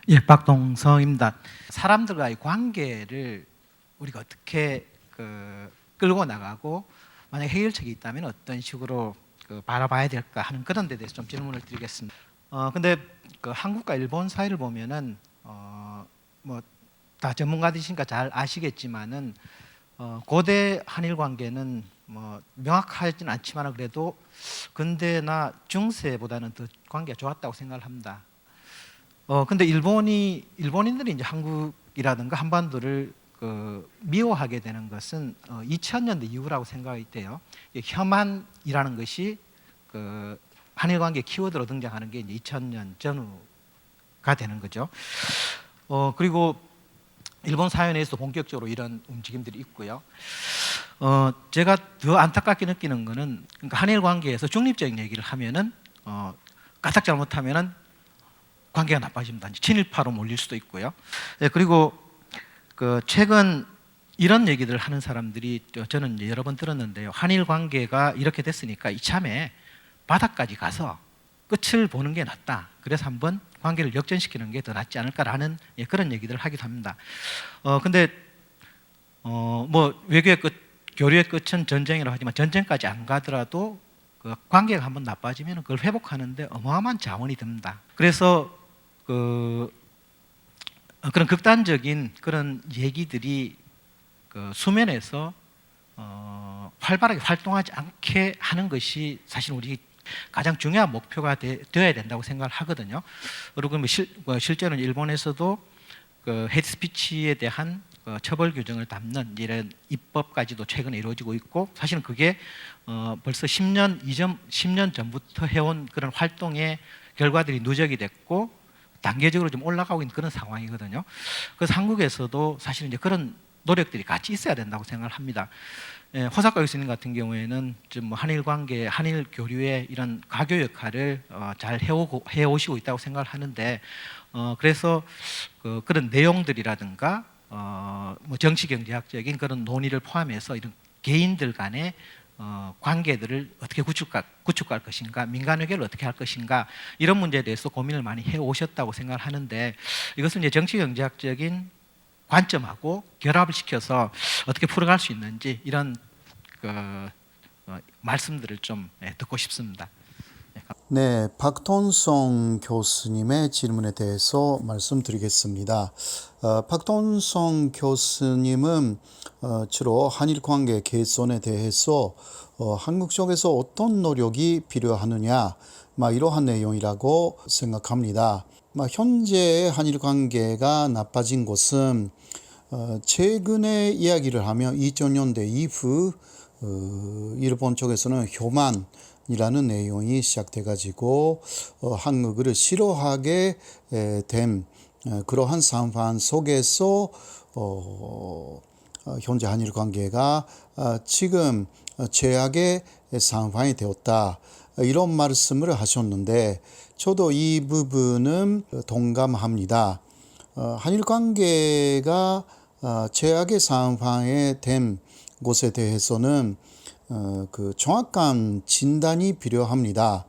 예, 박동성입니다. 사람들과의 관계를 우리가 어떻게 끌고 나가고 만약 해결책이 있다면 어떤 식으로 바라봐야 될까 하는 그런 데 대해서 좀 질문을 드리겠습니다. 근데 한국과 일본 사이를 보면은 뭐 다 전문가들이시니까 잘 아시겠지만은 고대 한일 관계는 뭐 명확하지는 않지만 그래도 근대나 중세보다는 더 관계가 좋았다고 생각을 합니다. 근데 일본인들이 이제 한국이라든가 한반도를 미워하게 되는 것은 2000년대 이후라고 생각이 돼요. 혐한이라는 것이 한일 관계 키워드로 등장하는 게 이제 2000년 전후가 되는 거죠. 그리고 일본 사회에서 본격적으로 이런 움직임들이 있고요. 제가 더 안타깝게 느끼는 거는 그러니까 한일 관계에서 중립적인 얘기를 하면은 까딱 잘못하면은 관계가 나빠집니다. 친일파로 몰릴 수도 있고요. 그리고 최근 이런 얘기들 하는 사람들이 저는 여러 번 들었는데요. 한일 관계가 이렇게 됐으니까 이참에 바닥까지 가서 끝을 보는 게 낫다. 그래서 한번 관계를 역전시키는 게 더 낫지 않을까라는 그런 얘기들을 하기도 합니다. 근데 뭐 외교의 끝, 교류의 끝은 전쟁이라고 하지만 전쟁까지 안 가더라도 관계가 한번 나빠지면 그걸 회복하는데 어마어마한 자원이 듭니다. 그래서 그런 극단적인 그런 얘기들이 수면에서 활발하게 활동하지 않게 하는 것이 사실 우리 가장 중요한 목표가 되어야 된다고 생각을 하거든요. 그리고 실제로는 일본에서도 헤이트스피치에 대한 처벌 규정을 담는 이런 입법까지도 최근에 이루어지고 있고 사실은 그게 벌써 10년 전부터 해온 그런 활동의 결과들이 누적이 됐고 단계적으로 좀 올라가고 있는 그런 상황이거든요. 그래서 한국에서도 사실 이제 그런 노력들이 같이 있어야 된다고 생각을 합니다. 호사카 교수님 같은 경우에는 좀 한일 관계, 한일 교류의 이런 가교 역할을 잘 해오시고 있다고 생각을 하는데, 그래서 그런 내용들이라든가 뭐 정치 경제학적인 그런 논의를 포함해서 이런 개인들 간의 관계들을 어떻게 구축할 것인가, 민간 외교를 어떻게 할 것인가 이런 문제에 대해서 고민을 많이 해오셨다고 생각을 하는데 이것은 이제 정치 경제학적인 관점하고 결합을 시켜서 어떻게 풀어갈 수 있는지 이런 말씀들을 좀 듣고 싶습니다. 네, 박돈성 교수님의 질문에 대해서 말씀드리겠습니다. 박돈성 교수님은 주로 한일 관계 개선에 대해서 한국 쪽에서 어떤 노력이 필요하느냐, 이러한 내용이라고 생각합니다. 현재 한일 관계가 나빠진 것은 최근에 이야기를 하면 2000년대 이후 일본 쪽에서는 교만이라는 내용이 시작돼가지고 한국을 싫어하게 된 그러한 상황 속에서 현재 한일 관계가 지금 최악의 상황이 되었다. 이런 말씀을 하셨는데 저도 이 부분은 동감합니다. 한일 관계가 최악의 상황에 된 곳에 대해서는 그 정확한 진단이 필요합니다.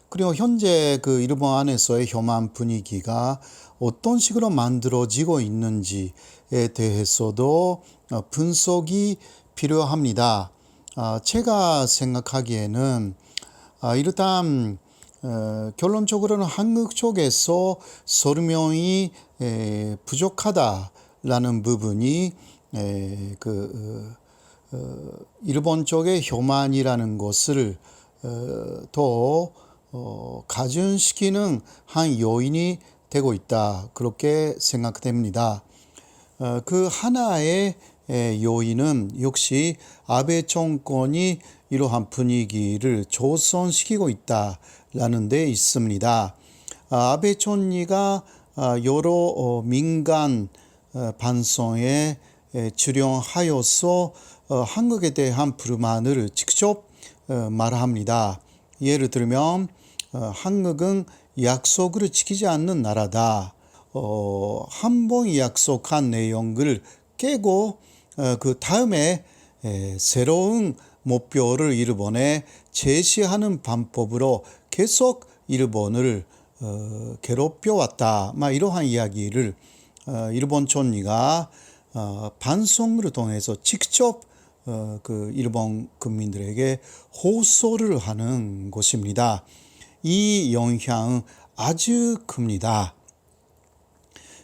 그리고 현재 그 일본 안에서의 혐한 분위기가 어떤 식으로 만들어지고 있는지에 대해서도 분석이 필요합니다. 제가 생각하기에는 일단 결론적으로는 한국 쪽에서 설명이 부족하다라는 부분이 일본 쪽의 혐한이라는 것을 더 가중시키는 한 요인이 되고 있다. 그렇게 생각됩니다. 그 하나의 요인은 역시 아베 정권이 이러한 분위기를 조성시키고 있다라는 데 있습니다. 아베 총리가 여러 민간 방송에 출연하여서 한국에 대한 불만을 직접 말합니다. 예를 들면 한국은 약속을 지키지 않는 나라다. 한 번 약속한 내용을 깨고 그 다음에 새로운 목표를 일본에 제시하는 방법으로 계속 일본을 괴롭혀왔다. 이러한 이야기를 일본 총리가 방송을 통해서 직접 그 일본 국민들에게 호소를 하는 것입니다. 이 영향은 아주 큽니다.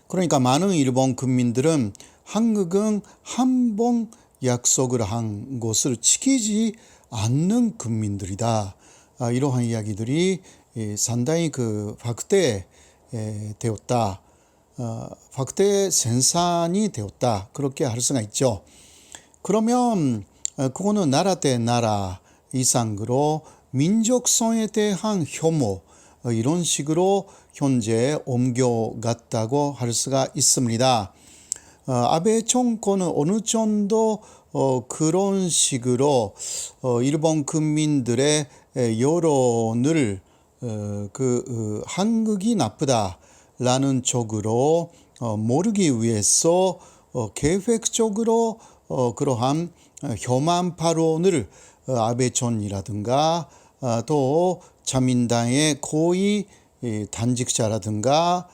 그러니까 많은 일본 국민들은 한국은 한 번 약속을 한 것을 지키지 않는 국민들이다. 이러한 이야기들이 상당히 확대되었다. 확대 생산이 되었다. 그렇게 할 수가 있죠. 그러면 그거는 나라 대 나라 이상으로 민족성에 대한 혐오 이런 식으로 현재 옮겨갔다고 할 수가 있습니다. 아베 정권은 어느 정도 그런 식으로 일본 국민들의 여론을 한국이 나쁘다라는 쪽으로 모르기 위해서 계획적으로 그러한 혐한 발언을 아베 총리라든가 또 자민당의 고위 단직자라든가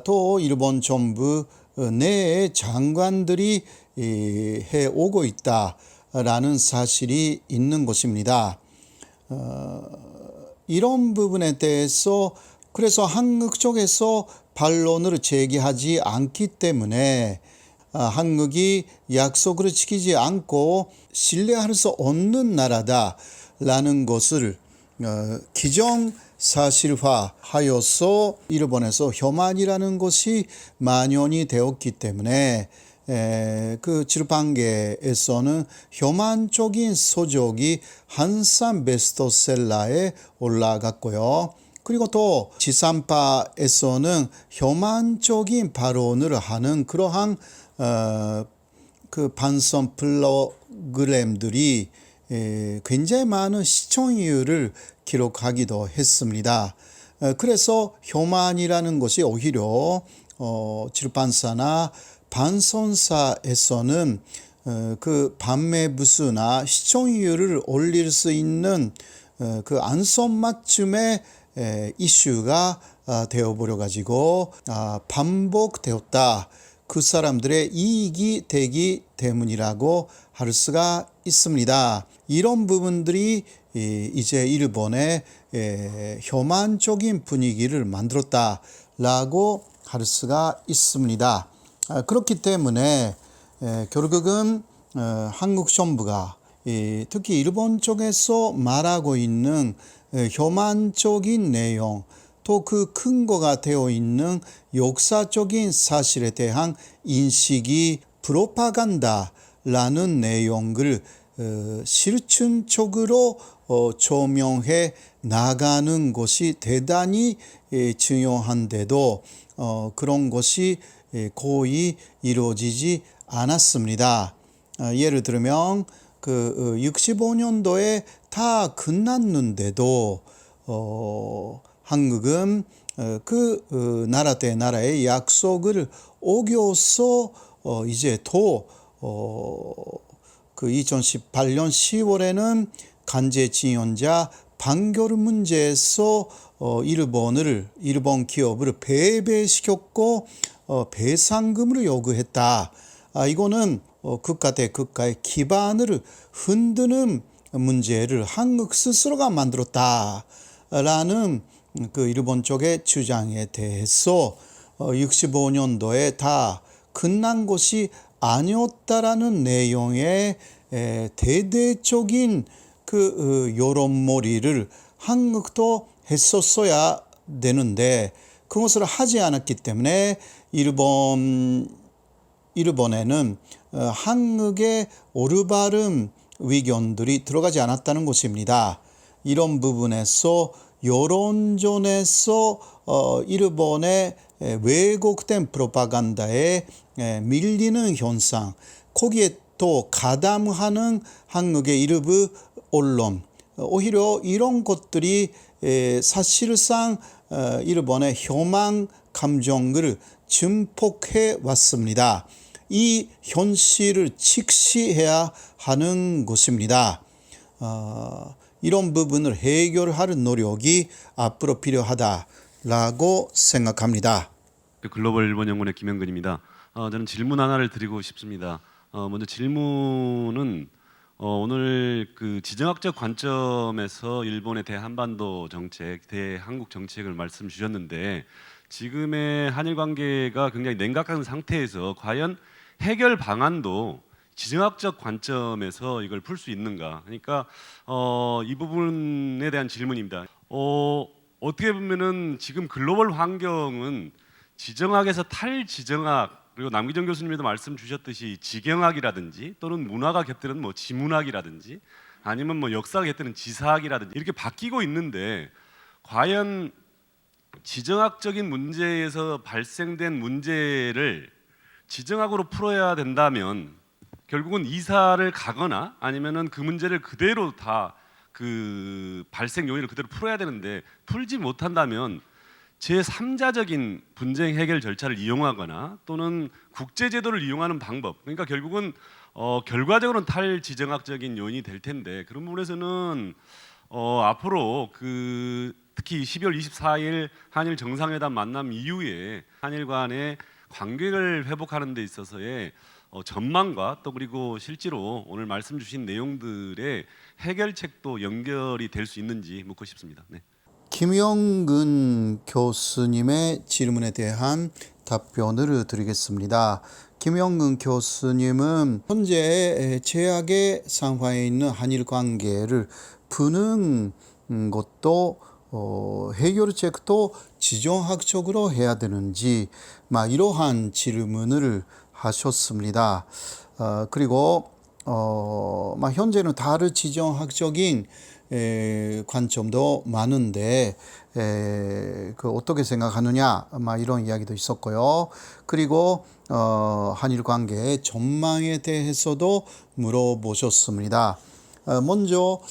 또 일본 정부 내 장관들이 해오고 있다라는 사실이 있는 것입니다. 이런 부분에 대해서 그래서 한국 쪽에서 반론을 제기하지 않기 때문에 한국이 약속을 지키지 않고 신뢰할 수 없는 나라다라는 것을 기정사실화하여서 일본에서 혐한이라는 것이 만연이 되었기 때문에 그 출판계에서는 혐한적인 서적이 항상 베스트셀러에 올라갔고요. 그리고 또 지상파에서는 혐한적인 발언을 하는 그러한 그 방송 프로그램들이 굉장히 많은 시청률을 기록하기도 했습니다. 그래서 혐한이라는 것이 오히려 출판사나 방송사에서는 그 판매 부수나 시청률을 올릴 수 있는 그 안성맞춤의 이슈가 되어버려 가지고 반복되었다. 그 사람들의 이익이 되기 때문이라고 할 수가 있습니다. 이런 부분들이 이제 일본의 혐한적인 분위기를 만들었다라고 할 수가 있습니다. 그렇기 때문에 결국은 한국 정부가 특히 일본 쪽에서 말하고 있는 혐한적인 내용 또 그 근거가 되어 있는 역사적인 사실에 대한 인식이 프로파간다라는 내용을 실천적으로 조명해 나가는 것이 대단히 중요한데도 그런 것이 거의 이루어지지 않았습니다. 예를 들면 그 65년도에 다 끝났는데도 한국은 그 나라 대 나라의 약속을 어겨서 이제 또 그 2018년 10월에는 강제징용자 판결 문제에서 일본 기업을 배배시켰고 배상금을 요구했다. 이거는 국가 대 국가의 기반을 흔드는 문제를 한국 스스로가 만들었다라는 그 일본 쪽의 주장에 대해서 65년도에 다 끝난 것이 아니었다라는 내용의 대대적인 그 여론몰이를 한국도 했었어야 되는데 그것을 하지 않았기 때문에 일본에는 한국의 올바른 의견들이 들어가지 않았다는 것입니다. 이런 부분에서 여론전에서 일본의 왜곡된 프로파간다에 밀리는 현상, 거기에 또 가담하는 한국의 일부 언론, 오히려 이런 것들이 사실상 일본의 혐한 감정을 증폭해 왔습니다. 이 현실을 직시해야 하는 것입니다. 이런 부분을 해결할 노력이 앞으로 필요하다. 라고 생각합니다. 글로벌 일본 연구원의 김영근입니다. 저는 질문 하나를 드리고 싶습니다. 먼저 질문은 오늘 그 지정학적 관점에서 일본의 대한반도 정책, 대한국 정책을 말씀 주셨는데 지금의 한일 관계가 굉장히 냉각한 상태에서 과연 해결 방안도 지정학적 관점에서 이걸 풀 수 있는가? 그러니까 이 부분에 대한 질문입니다. 어떻게 보면은 지금 글로벌 환경은 지정학에서 탈지정학 그리고 남기정 교수님도 말씀 주셨듯이 지경학이라든지 또는 문화가 곁들은 뭐 지문학이라든지 아니면 뭐 역사가 곁들은 지사학이라든지 이렇게 바뀌고 있는데 과연 지정학적인 문제에서 발생된 문제를 지정학으로 풀어야 된다면 결국은 이사를 가거나 아니면은 그 문제를 그대로 다 그 발생 요인을 그대로 풀어야 되는데 풀지 못한다면 제3자적인 분쟁 해결 절차를 이용하거나 또는 국제 제도를 이용하는 방법. 그러니까 결국은 결과적으로는 탈지정학적인 요인이 될 텐데 그런 부분에서는 앞으로 그 특히 12월 24일 한일 정상회담 만남 이후에 한일 간의 관계를 회복하는 데 있어서의 전망과 또 그리고 실제로 오늘 말씀 주신 내용들의 해결책도 연결이 될 수 있는지 묻고 싶습니다. 네. 김영근 교수님의 질문에 대한 답변을 드리겠습니다. 김영근 교수님은 현재 최악의 상황에 있는 한일 관계를 푸는 것도 해결책도 지정학적으로 해야 되는지 이러한 질문을 하셨습니다. 그리고 현재는 다른 지정학적인 관점도 많은데 그 어떻게 생각하느냐 이런 이야기도 있었고요. 그리고 한일 관계의 전망에 대해서도 물어보셨습니다. 먼저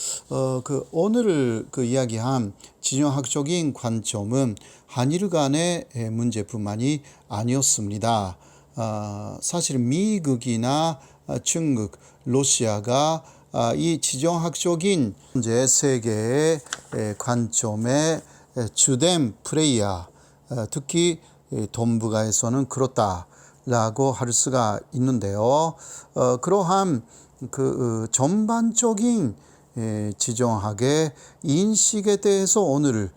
그 오늘 그 이야기한 지정학적인 관점은 한일 간의 문제뿐만이 아니었습니다. 사실 미국이나 중국, 러시아가 이 지정학적인 현재 세계의 관점의 주된 플레이어, 특히 동북아에서는 그렇다라고 할 수가 있는데요. 그러한 그 전반적인 지정학의 인식에 대해서 오늘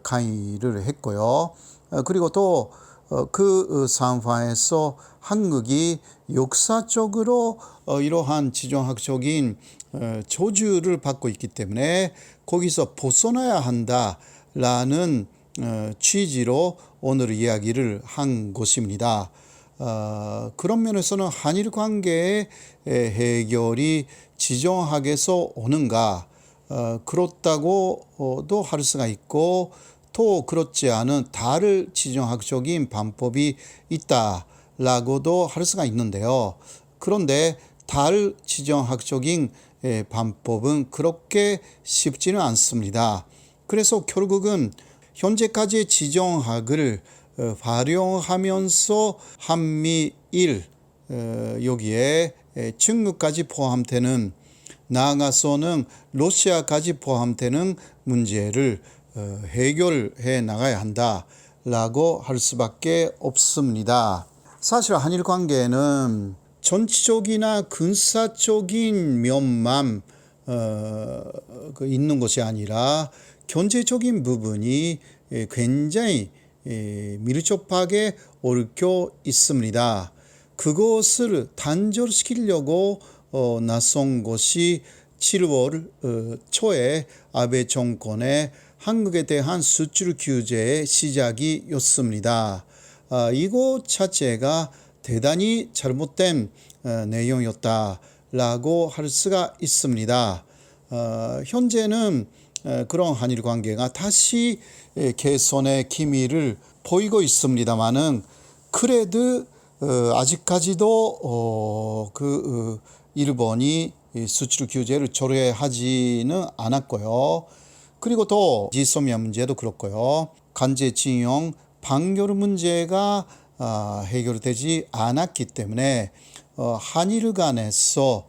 강의를 했고요. 그리고 또 그 상황에서 한국이 역사적으로 이러한 지정학적인 저주를 받고 있기 때문에 거기서 벗어나야 한다라는 취지로 오늘 이야기를 한 것입니다. 그런 면에서는 한일 관계의 해결이 지정학에서 오는가 그렇다고도 할 수가 있고 또 그렇지 않은 다른 지정학적인 방법이 있다라고도 할 수가 있는데요. 그런데 다른 지정학적인 방법은 그렇게 쉽지는 않습니다. 그래서 결국은 현재까지의 지정학을 활용하면서 한미일 여기에 중국까지 포함되는 나아가서는 러시아까지 포함되는 문제를 해결해 나가야 한다라고 할 수밖에 없습니다. 사실 한일 관계는 정치적이나 군사적인 면만 있는 것이 아니라 경제적인 부분이 굉장히 밀접하게 얽혀 있습니다. 그것을 단절시키려고 나선 것이 7월 초에 아베 정권의 한국에 대한 수출 규제의 시작이었습니다. 이것 자체가 대단히 잘못된 내용이었다라고 할 수가 있습니다. 현재는 그런 한일 관계가 다시 개선의 기미를 보이고 있습니다만은 그래도 아직까지도 일본이 수출 규제를 철회하지는 않았고요. 그리고 또 지소미아 문제도 그렇고요. 강제징용 판결 문제가 해결되지 않았기 때문에 한일 간에서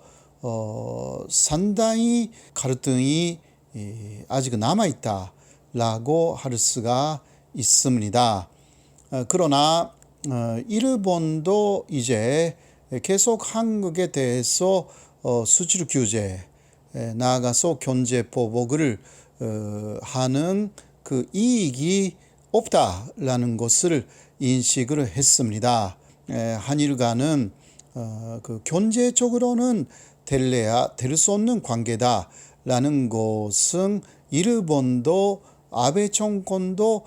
상당히 갈등이 아직 남아있다라고 할 수가 있습니다. 그러나 일본도 이제 계속 한국에 대해서 수출 규제, 나아가서 경제 보복을 하는 그 이익이 없다라는 것을 인식을 했습니다. 한일 간은 그 경제적으로는 될래야 될 수 없는 관계다라는 것은 일본도 아베 정권도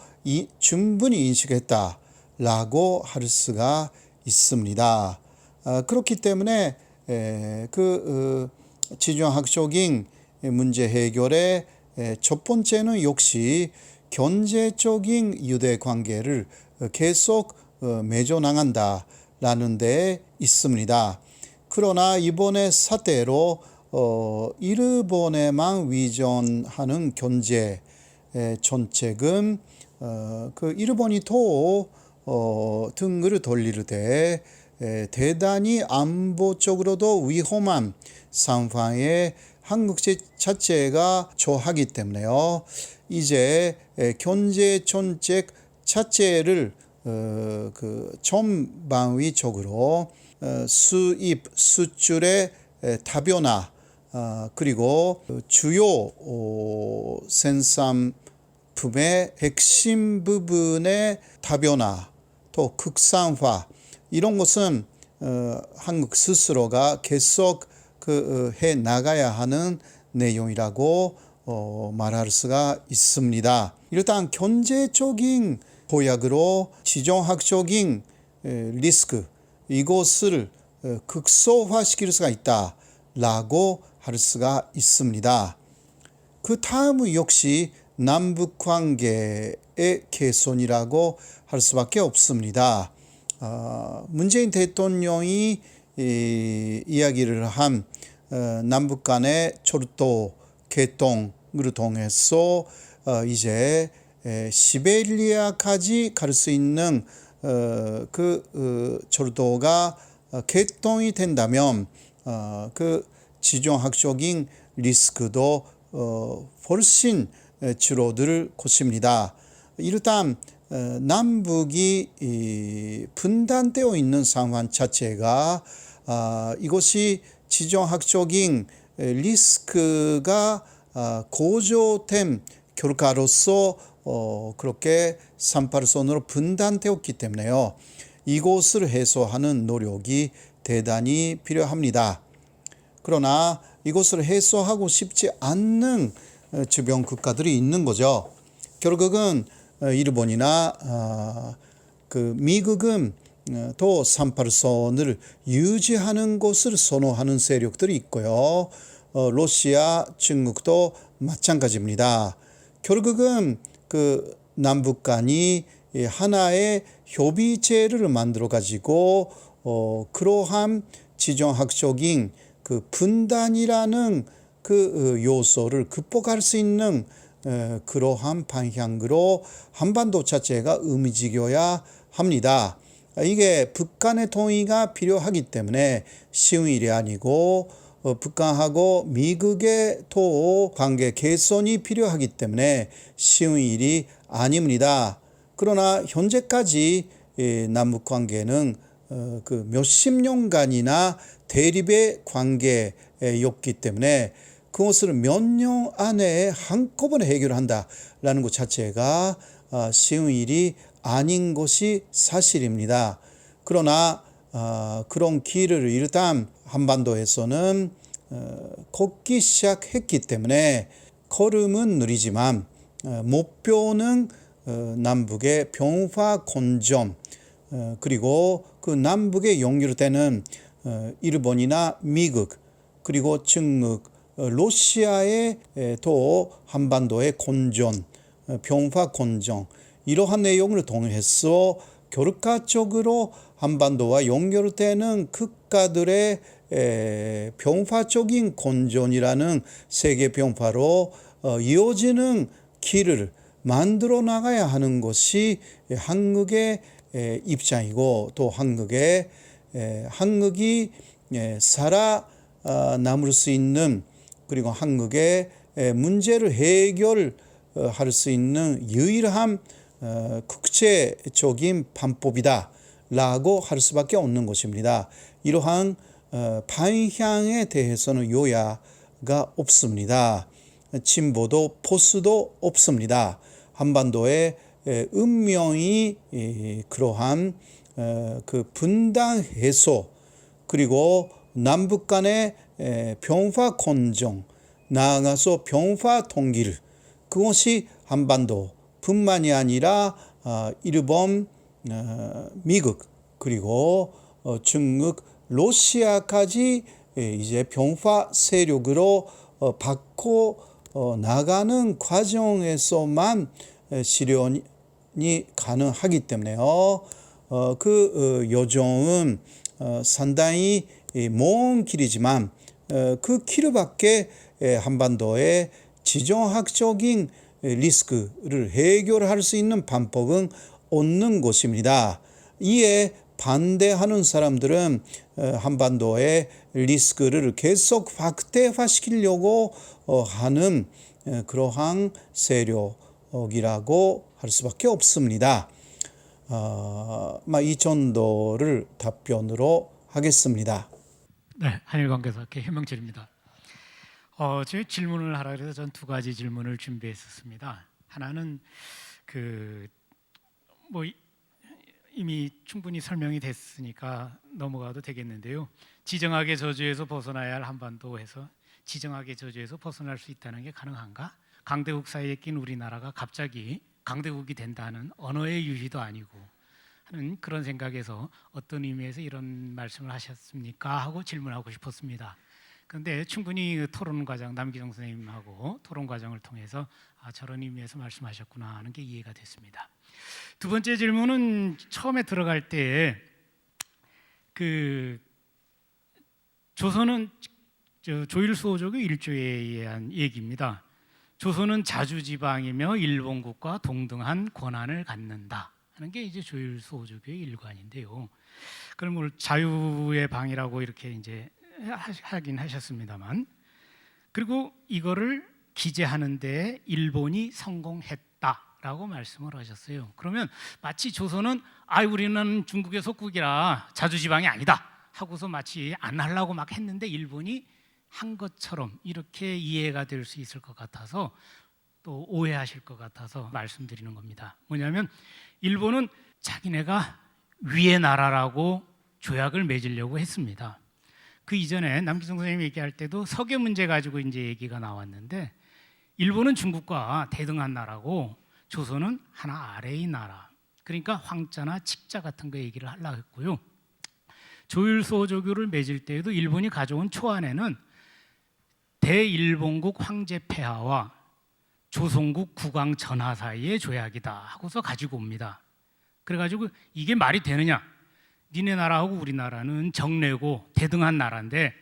충분히 인식했다라고 할 수가 있습니다. 그렇기 때문에 지정학적인 문제 해결의 첫 번째는 역시 경제적인 유대 관계를 계속 맺어 나간다라는 데 있습니다. 그러나 이번에 사태로 일본에만 위전하는 경제 정책은 그 일본이 또 등을 돌릴 때 대단히 안보적으로도 위험한 상황에 한국 자체가 처하기 때문에요. 이제 경제 정책 자체를 전방위적으로 수입, 수출의 다변화, 그리고 주요 생산품의 핵심 부분의 다변화, 또 극상화, 이런 것은 한국 스스로가 계속 해 나가야 하는 내용이라고 말할 수가 있습니다. 일단 경제적인 보약으로 지정학적인 리스크, 이것을 극소화시킬 수가 있다라고 할 수가 있습니다. 그 다음은 역시 남북 관계의 개선이라고 할 수밖에 없습니다. 문재인 대통령이 이야기를 한 남북 간의 철도 개통을 통해서 이제 시베리아까지 갈 수 있는 철도가 개통이 된다면 그 지정학적인 리스크도 훨씬 줄어들 것입니다. 일단 남북이 분단되어 있는 상황 자체가 이것이 지정학적인 리스크가 고조된 결과로서 그렇게 38선으로 분단되었기 때문에요. 이것을 해소하는 노력이 대단히 필요합니다. 그러나 이것을 해소하고 싶지 않는 주변 국가들이 있는 거죠. 결국은 일본이나 미국은 또 38선을 유지하는 것을 선호하는 세력들이 있고요. 러시아, 중국도 마찬가지입니다. 결국은 남북 간이 하나의 협의체를 만들어 가지고 그러한 지정학적인 분단이라는 요소를 극복할 수 있는 그러한 방향으로 한반도 자체가 움직여야 합니다. 이게 북한의 동의가 필요하기 때문에 쉬운 일이 아니고 북한하고 미국의 또 관계 개선이 필요하기 때문에 쉬운 일이 아닙니다. 그러나 현재까지 남북 관계는 몇십 년간이나 대립의 관계였기 때문에 그것을 몇 년 안에 한꺼번에 해결한다라는 것 자체가 쉬운 일이 아닌 것이 사실입니다. 그러나 그런 길을 일단 한반도에서는 걷기 시작했기 때문에 걸음은 느리지만 목표는 남북의 평화 건전, 그리고 그 남북에 연결되는 일본이나 미국, 그리고 중국, 러시아의 또 한반도의 건전, 평화 건전, 이러한 내용을 통해서 결과적으로 한반도와 연결되는 국가들의 평화적인 건전이라는 세계 평화로 이어지는 길을 만들어 나가야 하는 것이 한국의 입장이고, 또 한국이 살아남을 수 있는, 그리고 한국의 문제를 해결할 수 있는 유일한 국제적인 방법이다라고 할 수밖에 없는 것입니다. 이러한 방향에 대해서는 요야가 없습니다. 진보도 보수도 없습니다. 한반도의 운명이 그러한 그 분단 해소 그리고 남북 간의 평화 공정 나아가서 평화 통일 그것이 한반도뿐만이 아니라 일본, 미국 그리고 중국, 러시아까지 이제 평화 세력으로 바꿔 나가는 과정에서만 실현이 가능하기 때문에요. 그 여정은 상당히 먼 길이지만 그 길밖에 한반도의 지정학적인 리스크를 해결할 수 있는 방법은 없는 것입니다. 이에 반대하는 사람들은 한반도의 리스크를 계속 확대화시키려고 하는 그러한 세력이라고 할 수밖에 없습니다. 이 정도를 답변으로 하겠습니다. 네, 한일관계사학회 현명철입니다. 제 질문을 하라 그래서 전 두 가지 질문을 준비했었습니다. 하나는 이미 충분히 설명이 됐으니까 넘어가도 되겠는데요. 지정학의 저주에서 벗어나야 할 한반도에서 지정학의 저주에서 벗어날 수 있다는 게 가능한가? 강대국 사이에 낀 우리나라가 갑자기 강대국이 된다는 언어의 유희도 아니고 하는 그런 생각에서 어떤 의미에서 이런 말씀을 하셨습니까? 하고 질문하고 싶었습니다. 그런데 충분히 토론 과정, 남기정 선생님하고 토론 과정을 통해서 저런 의미에서 말씀하셨구나 하는 게 이해가 됐습니다. 두 번째 질문은 처음에 들어갈 때 조선은 조일수호조교 1조에 의한 얘기입니다. 조선은 자주지방이며 일본국과 동등한 권한을 갖는다 하는 게 이제 조일수호조교의 일관인데요. 그럼 자유의 방이라고 이렇게 이제 하긴 하셨습니다만, 그리고 이거를 기재하는 데 일본이 성공했다라고 말씀을 하셨어요. 그러면 마치 조선은 우리는 중국의 속국이라 자주지방이 아니다 하고서 마치 안 하려고 막 했는데 일본이 한 것처럼 이렇게 이해가 될 수 있을 것 같아서 또 오해하실 것 같아서 말씀드리는 겁니다. 뭐냐면 일본은 자기네가 위의 나라라고 조약을 맺으려고 했습니다. 그 이전에 남기성 선생님이 얘기할 때도 석유 문제 가지고 이제 얘기가 나왔는데 일본은 중국과 대등한 나라고 조선은 하나 아래의 나라. 그러니까 황자나 칙자 같은 거 얘기를 하려고 했고요. 조일수호조교를 맺을 때에도 일본이 가져온 초안에는 대일본국 황제 폐하와 조선국 국왕 전하 사이의 조약이다 하고서 가지고 옵니다. 그래가지고 이게 말이 되느냐? 니네 나라하고 우리나라는 정례고 대등한 나라인데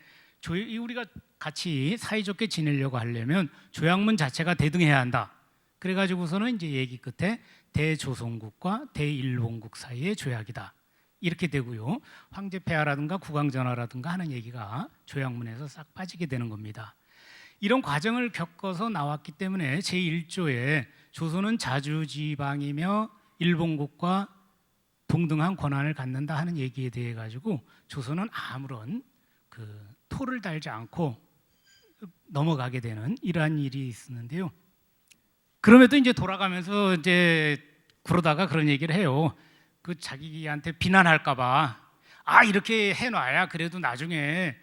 우리가 같이 사이좋게 지내려고 하려면 조약문 자체가 대등해야 한다. 그래가지고서는 이제 얘기 끝에 대조선국과 대일본국 사이의 조약이다. 이렇게 되고요. 황제 폐하라든가 국왕 전하라든가 하는 얘기가 조약문에서 싹 빠지게 되는 겁니다. 이런 과정을 겪어서 나왔기 때문에 제1조에 조선은 자주지방이며 일본국과 동등한 권한을 갖는다 하는 얘기에 대해 가지고 조선은 아무런 토를 달지 않고 넘어가게 되는 이러한 일이 있었는데요. 그럼에도 이제 돌아가면서 이제 그러다가 그런 얘기를 해요. 자기한테 비난할까봐 이렇게 해놔야 그래도 나중에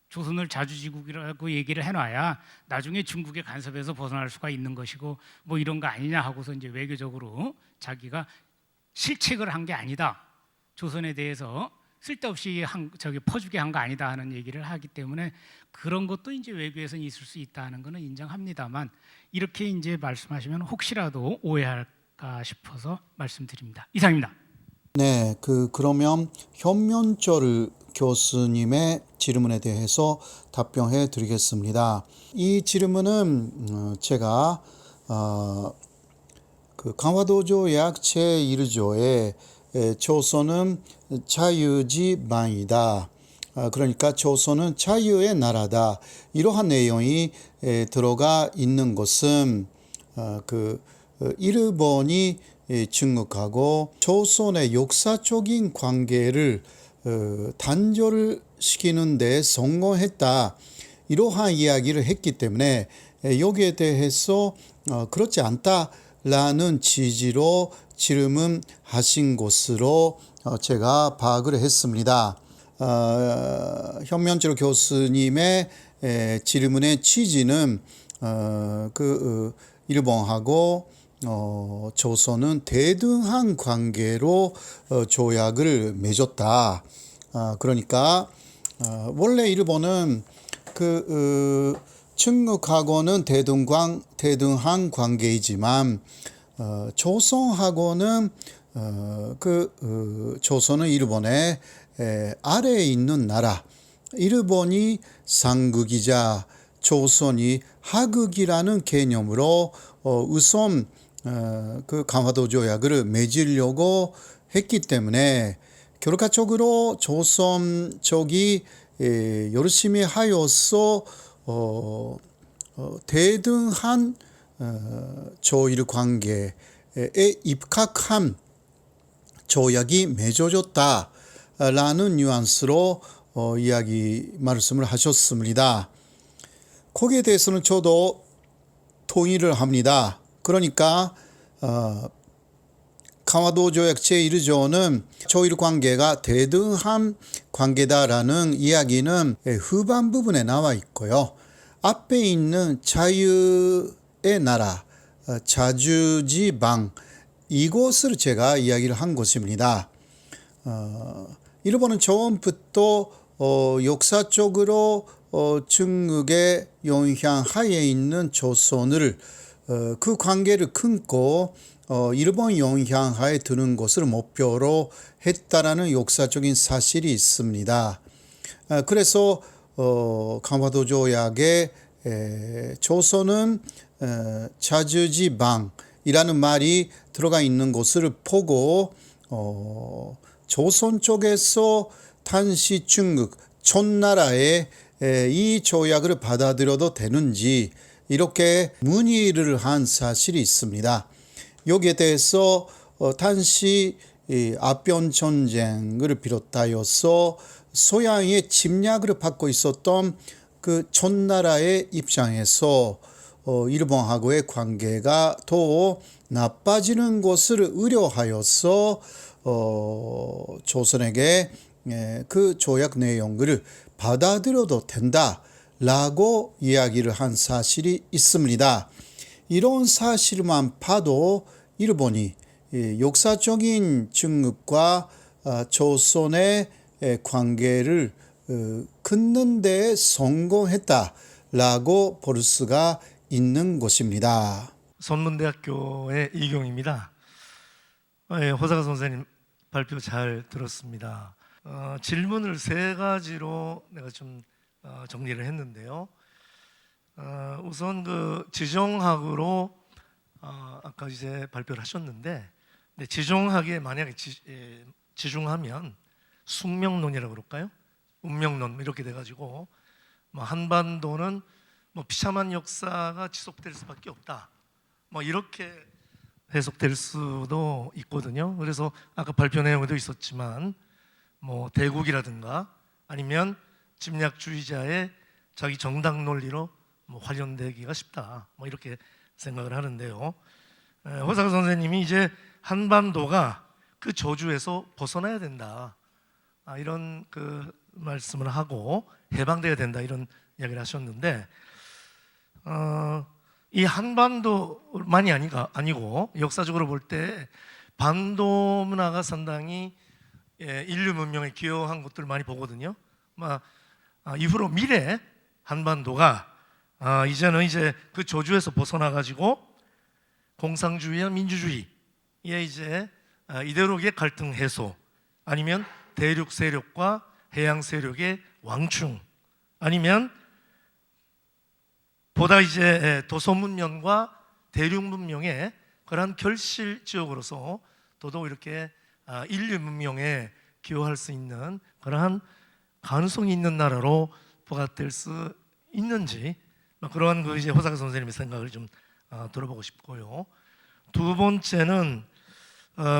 조선을 자주지국이라고 얘기를 해놔야 나중에 중국의 간섭에서 벗어날 수가 있는 것이고 뭐 이런 거 아니냐 하고서 이제 외교적으로 자기가 실책을 한 게 아니다. 조선에 대해서 쓸데없이 퍼주게 한 거 아니다 하는 얘기를 하기 때문에 그런 것도 이제 외교에서는 있을 수 있다는 것은 인정합니다만 이렇게 이제 말씀하시면 혹시라도 오해할까 싶어서 말씀드립니다. 이상입니다. 네, 그러면 현면철 교수님의 질문에 대해서 답변해 드리겠습니다. 이 질문은 제가 강화도조 약 제1조에 조선은 자유지방이다. 그러니까 조선은 자유의 나라다. 이러한 내용이 들어가 있는 것은 일본이 침묵하고 조선의 역사적인 관계를 단절을 시키는 데 성공했다. 이러한 이야기를 했기 때문에 여기에 대해서 그렇지 않다라는 취지로 질문하신 것으로 제가 파악을 했습니다. 현면철 교수님의 질문의 취지는 일본하고 조선은 대등한 관계로 조약을 맺었다. 그러니까 원래 일본은 중국하고는 대등한 관계이지만 조선하고는 조선은 일본의 아래에 있는 나라, 일본이 상극이자 조선이 하극이라는 개념으로 우선 강화도 조약을 맺으려고 했기 때문에 결과적으로 조선 쪽이 열심히 하여서 대등한 조일 관계에 입각한 조약이 맺어졌다라는 뉘앙스로 말씀을 하셨습니다. 거기에 대해서는 저도 동의를 합니다. 그러니까 강화도 조약 제1조는 조일 관계가 대등한 관계다라는 이야기는 후반 부분에 나와 있고요. 앞에 있는 자유의 나라, 자주지방 이곳을 제가 이야기를 한 것입니다. 일본은 처음부터 역사적으로 중국의 영향하에 있는 조선을 그 관계를 끊고 일본 영향하에 드는 것을 목표로 했다라는 역사적인 사실이 있습니다. 그래서 강화도 조약에 조선은 자주지방이라는 말이 들어가 있는 것을 보고 조선 쪽에서 단시 중국 촌나라에 이 조약을 받아들여도 되는지 이렇게 문의를 한 사실이 있습니다. 여기에 대해서 단시 아편 전쟁을 비롯하여서 소양의 침략을 받고 있었던 그 촌나라의 입장에서 일본하고의 관계가 더 나빠지는 것을 우려하여서 조선에게 그 조약 내용을 받아들여도 된다라고 이야기를 한 사실이 있습니다. 이런 사실만 봐도 일본이 역사적인 중국과 조선의 관계를 끊는 데 성공했다라고 볼 수가 있는 것입니다. 선문대학교의 이경입니다. 호사카 선생님 발표 잘 들었습니다. 질문을 세 가지로 내가 좀 정리를 했는데요. 우선 그 지정학으로 아까 이제 발표를 하셨는데, 지정학에 만약에 지중하면 숙명론이라고 그럴까요? 운명론 이렇게 돼가지고 한반도는 비참한 역사가 지속될 수밖에 없다. 이렇게 해석될 수도 있거든요. 그래서 아까 발표 내용에도 있었지만 대국이라든가 아니면 침략주의자의 자기 정당 논리로 활용되기가 쉽다. 이렇게 생각을 하는데요. 호사카 선생님이 이제 한반도가 그 저주에서 벗어나야 된다. 이런 그 말씀을 하고 해방돼야 된다 이런 이야기를 하셨는데, 이 한반도만이 아니고 역사적으로 볼 때 반도 문화가 상당히 인류 문명에 기여한 것들을 많이 보거든요. 이후로 미래 한반도가 이제는 이제 그 저주에서 벗어나 가지고 공산주의와 민주주의의 이제 이데올로기의 갈등 해소, 아니면 대륙 세력과 해양 세력의 왕충, 아니면 보다 이제 도서 문명과 대륙 문명의 그러한 결실 지역으로서 더더욱 이렇게 인류 문명에 기여할 수 있는 그러한 가능성이 있는 나라로 부각될 수 있는지, 그러한 그 이제 호사카 선생님의 생각을 좀 들어보고 싶고요. 두 번째는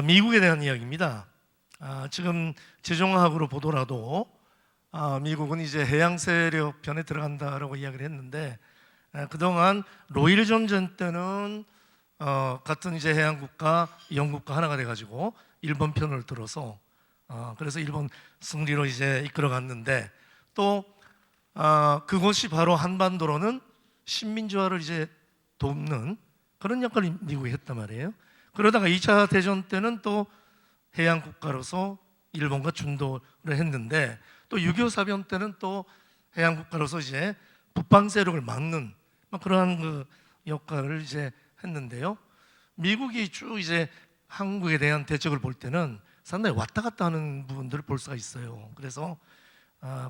미국에 대한 이야기입니다. 지금 재정학으로 보더라도 미국은 이제 해양 세력 편에 들어간다라고 이야기를 했는데 그동안 로일 전쟁 때는 같은 이제 해양 국가 영국과 하나가 돼가지고 일본 편을 들어서 그래서 일본 승리로 이제 이끌어갔는데 또 그것이 바로 한반도로는 식민지화를 이제 돕는 그런 역할을 미국이 했단 말이에요. 그러다가 2차 대전 때는 또 해양 국가로서 일본과 준도를 했는데 또 6.25 사변 때는 또 해양 국가로서 이제 북방 세력을 막는 그러한 그 역할을 이제 했는데요. 미국이 쭉 이제 한국에 대한 대책을 볼 때는 상당히 왔다 갔다 하는 부분들을 볼 수가 있어요. 그래서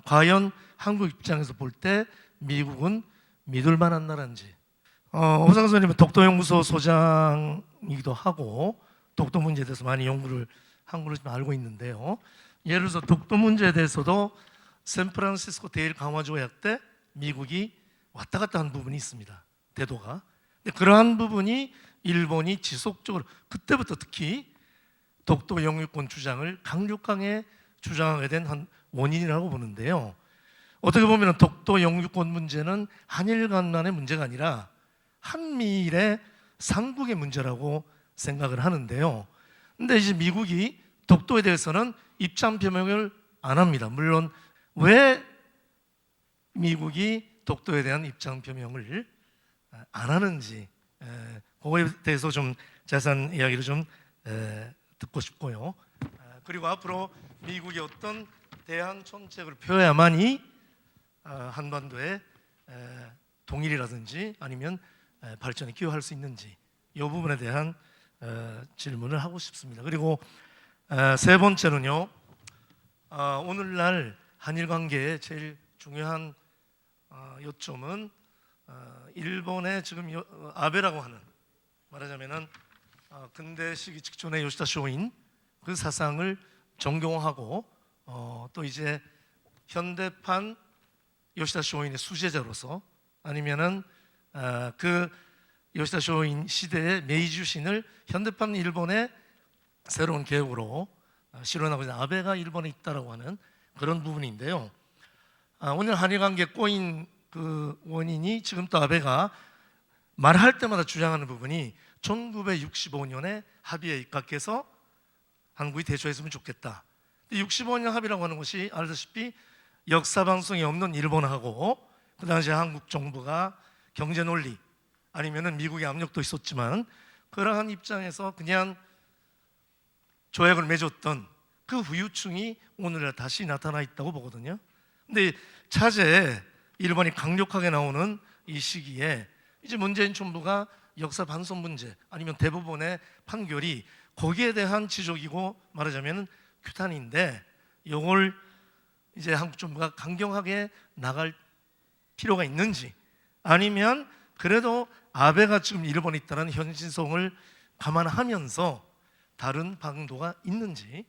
과연 한국 입장에서 볼 때 미국은 믿을 만한 나라인지. 오상수 선생님은 독도연구소 소장이기도 하고 독도 문제에 대해서 많이 연구를 한 걸로 좀 알고 있는데요. 예를 들어서 독도 문제에 대해서도 샌프란시스코 대일 강화 조약 때 미국이 왔다 갔다 한 부분이 있습니다. 대도가. 근데 그러한 부분이 일본이 지속적으로 그때부터 특히 독도 영유권 주장을 강력하게 주장하게 된 한 원인이라고 보는데요. 어떻게 보면 독도 영유권 문제는 한일 간만의 문제가 아니라 한미일의 삼국의 문제라고 생각을 하는데요. 근데 이제 미국이 독도에 대해서는 입장 표명을 안 합니다. 물론 왜 미국이 독도에 대한 입장 표명을 안 하는지 그거에 대해서 좀 자세한 이야기를 좀 듣고 싶고요. 그리고 앞으로 미국이 어떤 대항 정책을 펴야만이 한반도의 동일이라든지 아니면 발전에 기여할 수 있는지 이 부분에 대한 질문을 하고 싶습니다. 그리고 세 번째는요. 오늘날 한일 관계의 제일 중요한 요점은 일본의 지금 아베라고 하는 말하자면은 근대 시기 직전의 요시다 쇼인 그 사상을 정교화하고 또 이제 현대판 요시다 쇼인의 수제자로서 아니면은 그 요시다 쇼인 시대의 메이주신을 현대판 일본의 새로운 개혁으로 실현하고 있는 아베가 일본에 있다라고 하는 그런 부분인데요. 오늘 한일 관계 꼬인 그 원인이 지금 또 아베가 말할 때마다 주장하는 부분이 1965년에 합의에 입각해서 한국이 대처했으면 좋겠다. 65년 합의라고 하는 것이 알다시피 역사 방송이 없는 일본하고 그 당시 한국 정부가 경제 논리 아니면은 미국의 압력도 있었지만 그러한 입장에서 그냥 조약을 맺었던 그 후유증이 오늘날 다시 나타나 있다고 보거든요. 근데 차제에 일본이 강력하게 나오는 이 시기에 이제 문재인 정부가 역사 반성 문제 아니면 대법원의 판결이 거기에 대한 지적이고 말하자면 규탄인데 이걸 이제 한국 정부가 강경하게 나갈 필요가 있는지 아니면 그래도 아베가 지금 일본에 있다는 현실성을 감안하면서 다른 방도가 있는지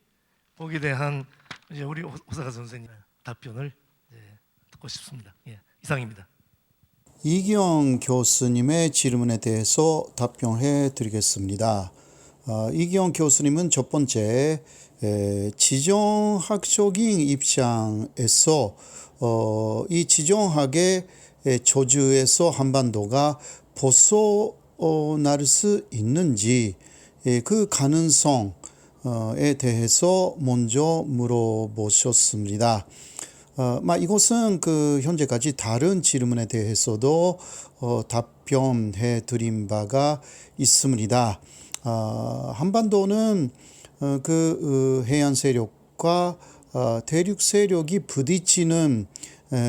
거기에 대한 이제 우리 오사카 선생님 답변을 듣고 싶습니다. 예, 이상입니다. 이기영 교수님의 질문에 대해서 답변해 드리겠습니다. 이기영 교수님은 첫 번째 지정학적인 입장에서 이 지정학의 조주에서 한반도가 벗어날 수 있는지 그 가능성에 대해서 먼저 물어보셨습니다. 이것은 그 현재까지 다른 질문에 대해서도 답변해 드린 바가 있습니다. 한반도는 그 해안 세력과 대륙 세력이 부딪히는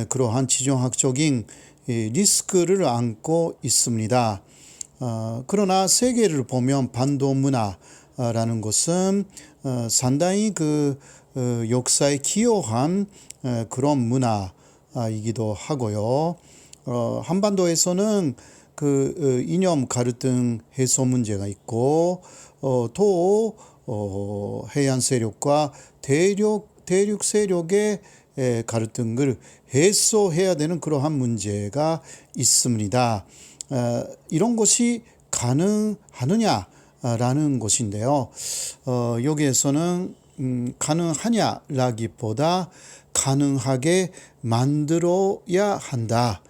그러한 지정학적인 리스크를 안고 있습니다. 그러나 세계를 보면 반도 문화라는 것은 상당히 그 역사에 기여한 그런 문화이기도 하고요. 한반도에서는 그 이념 갈등 해소 문제가 있고 또 해안 세력과 대륙 세력의 갈등을 해소해야 되는 그러한 문제가 있습니다. 이런 것이 가능하느냐 라는 것인데요. 여기에서는 가능하냐라기보다 가능하게 만들어야 한다.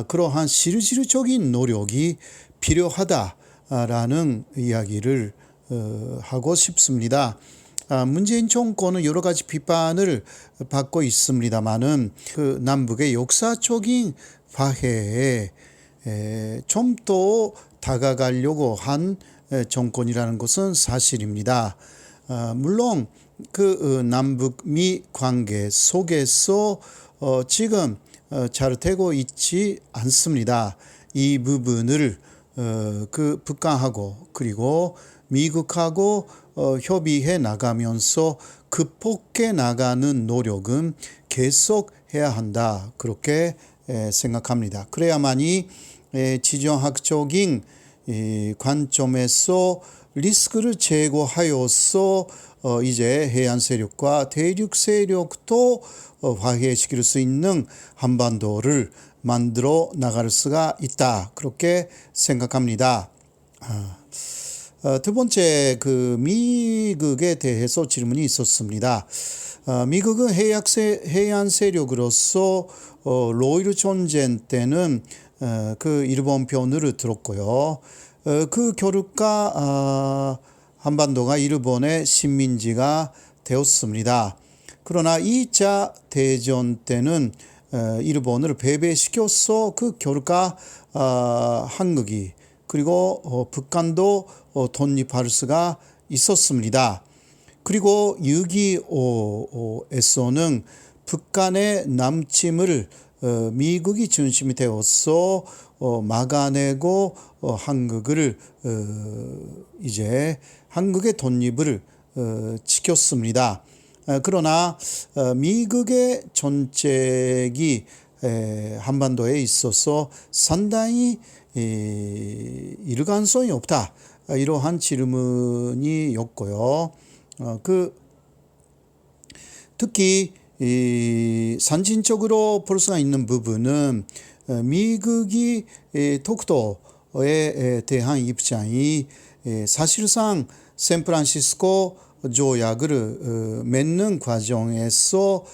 그러한 실질적인 노력이 필요하다라는 이야기를 하고 싶습니다. 문재인 정권은 여러 가지 비판을 받고 있습니다만은 그 남북의 역사적인 화해에 좀 더 다가가려고 한 정권이라는 것은 사실입니다. 물론 그 남북미 관계 속에서 지금 잘 되고 있지 않습니다. 이 부분을 그 북한하고 그리고 미국하고 협의해 나가면서 극복해 나가는 노력은 계속 해야 한다. 그렇게 생각합니다. 그래야만이 지정학적인 관점에서 리스크를 제거하여서 이제 해안 세력과 대륙 세력도 화해시킬 수 있는 한반도를 만들어 나갈 수가 있다. 그렇게 생각합니다. 두 번째, 그 미국에 대해서 질문이 있었습니다. 미국은 해안 세력으로서 로일 전쟁 때는 그 일본 편을 들었고요. 그 결과 한반도가 일본의 식민지가 되었습니다. 그러나 2차 대전 때는 일본을 패배시켜서 그 결과 한국이 그리고 북한도 독립할 수가 있었습니다. 그리고 6.25에서는 북한의 남침을 미국이 중심이 되어서 막아내고 한국을 이제 한국의 독립을 지켰습니다. 그러나 미국의 정책이 한반도에 있어서 상당히 일관성이 없다. 이러한 질문이었고요. 특히 산진적으로 볼 수가 있는 부분은 미국이 독도에 대한 입장이 사실상 샌프란시스코 조약을 맺는 과정에서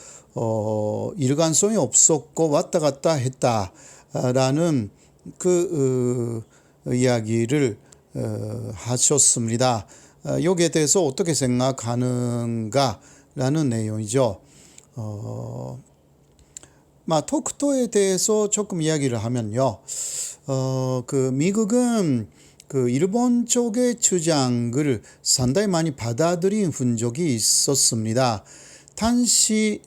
일관성이 없었고 왔다 갔다 했다라는 그 이야기를 하셨습니다. 여기에 대해서 어떻게 생각하는가라는 내용이죠. 독도에 대해서 조금 이야기를 하면요. 그 미국은 그 일본 쪽의 주장을 상당히 많이 받아들인 흔적이 있었습니다. 당시